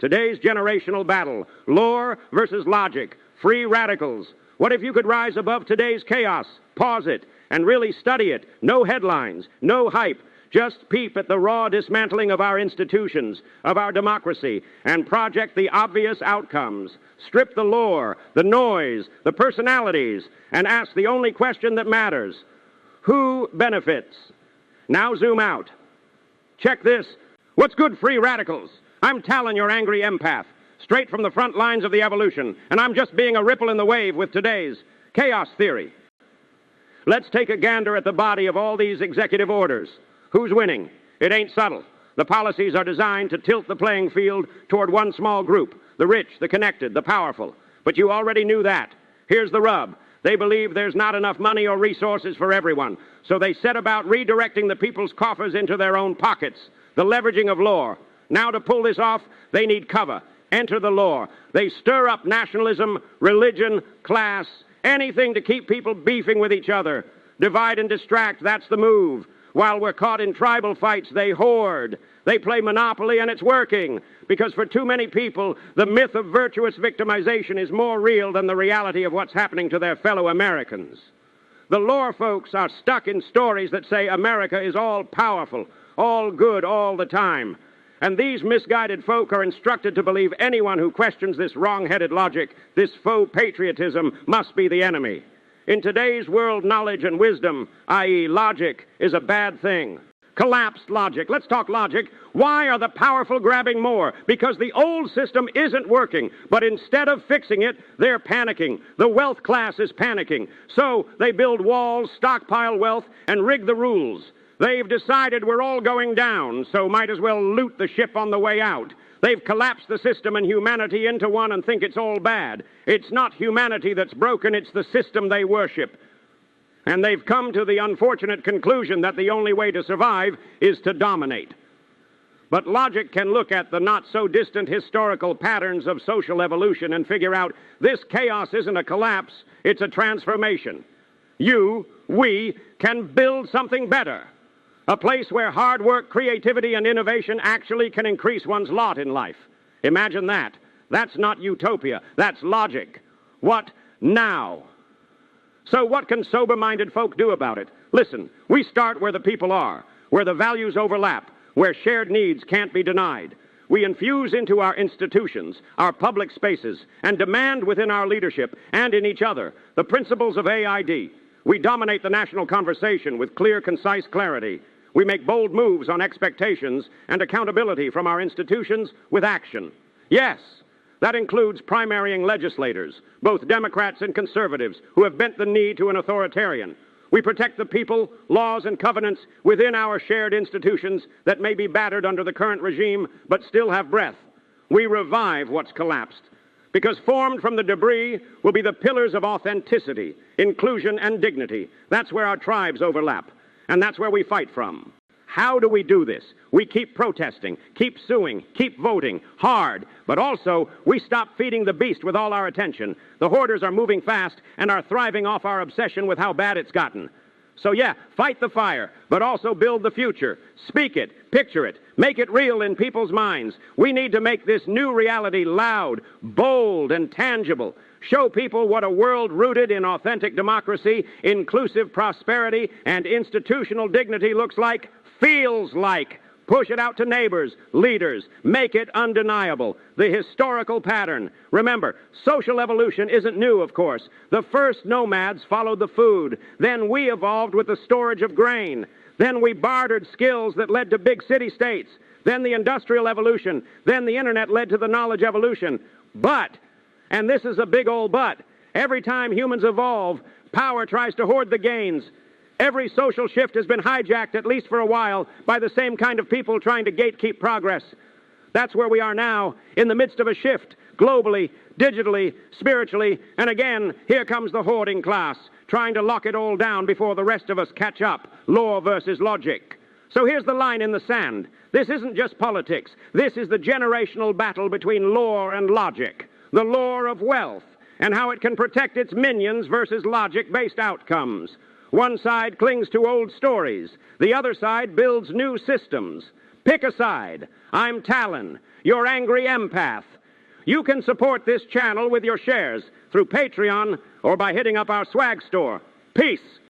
Today's generational battle, lore versus logic, free radicals. What if you could rise above today's chaos, pause it, and really study it? No headlines, no hype. Just peep at the raw dismantling of our institutions, of our democracy, and project the obvious outcomes. Strip the lore, the noise, the personalities, and ask the only question that matters. Who benefits? Now zoom out. Check this. What's good, free radicals? I'm Talon, your angry empath, straight from the front lines of the evolution, and I'm just being a ripple in the wave with today's chaos theory. Let's take a gander at the body of all these executive orders. Who's winning? It ain't subtle. The policies are designed to tilt the playing field toward one small group, the rich, the connected, the powerful. But you already knew that. Here's the rub. They believe there's not enough money or resources for everyone, so they set about redirecting the people's coffers into their own pockets, the leveraging of law. Now to pull this off, they need cover. Enter the law. They stir up nationalism, religion, class, anything to keep people beefing with each other. Divide and distract, that's the move. While we're caught in tribal fights, they hoard. They play Monopoly, and it's working. Because for too many people, the myth of virtuous victimization is more real than the reality of what's happening to their fellow Americans. The lore folks are stuck in stories that say America is all powerful, all good all the time. And these misguided folk are instructed to believe anyone who questions this wrong-headed logic, this faux patriotism, must be the enemy. In today's world, knowledge and wisdom, i.e. logic, is a bad thing. Collapsed logic. Let's talk logic. Why are the powerful grabbing more? Because the old system isn't working, but instead of fixing it, they're panicking. The wealth class is panicking. So they build walls, stockpile wealth, and rig the rules. They've decided we're all going down, so might as well loot the ship on the way out. They've collapsed the system and humanity into one and think it's all bad. It's not humanity that's broken, it's the system they worship. And they've come to the unfortunate conclusion that the only way to survive is to dominate. But logic can look at the not-so-distant historical patterns of social evolution and figure out this chaos isn't a collapse, it's a transformation. We can build something better. A place where hard work, creativity, and innovation actually can increase one's lot in life. Imagine that. That's not utopia. That's logic. What now? So what can sober-minded folk do about it? Listen, we start where the people are, where the values overlap, where shared needs can't be denied. We infuse into our institutions, our public spaces, and demand within our leadership and in each other the principles of AID. We dominate the national conversation with clear, concise clarity. We make bold moves on expectations and accountability from our institutions with action. Yes, that includes primarying legislators, both Democrats and conservatives, who have bent the knee to an authoritarian. We protect the people, laws, and covenants within our shared institutions that may be battered under the current regime but still have breath. We revive what's collapsed, because formed from the debris will be the pillars of authenticity, inclusion, and dignity. That's where our tribes overlap. And that's where we fight from. How do we do this? We keep protesting, keep suing, keep voting hard, but also we stop feeding the beast with all our attention. The hoarders are moving fast and are thriving off our obsession with how bad it's gotten. So yeah, fight the fire, but also build the future. Speak it, picture it, make it real in people's minds. We need to make this new reality loud, bold, and tangible. Show people what a world rooted in authentic democracy, inclusive prosperity, and institutional dignity looks like, feels like. Push it out to neighbors, leaders. Make it undeniable. The historical pattern. Remember, social evolution isn't new, of course. The first nomads followed the food. Then we evolved with the storage of grain. Then we bartered skills that led to big city-states. Then the industrial evolution. Then the internet led to the knowledge evolution. But, and this is a big old but, every time humans evolve, power tries to hoard the gains. Every social shift has been hijacked, at least for a while, by the same kind of people trying to gatekeep progress. That's where we are now, in the midst of a shift, globally, digitally, spiritually, and again, here comes the hoarding class, trying to lock it all down before the rest of us catch up, law versus logic. So here's the line in the sand. This isn't just politics. This is the generational battle between law and logic, the law of wealth, and how it can protect its minions versus logic-based outcomes. One side clings to old stories. The other side builds new systems. Pick a side. I'm Talon. your angry empath. You can support this channel with your shares through Patreon or by hitting up our swag store. Peace.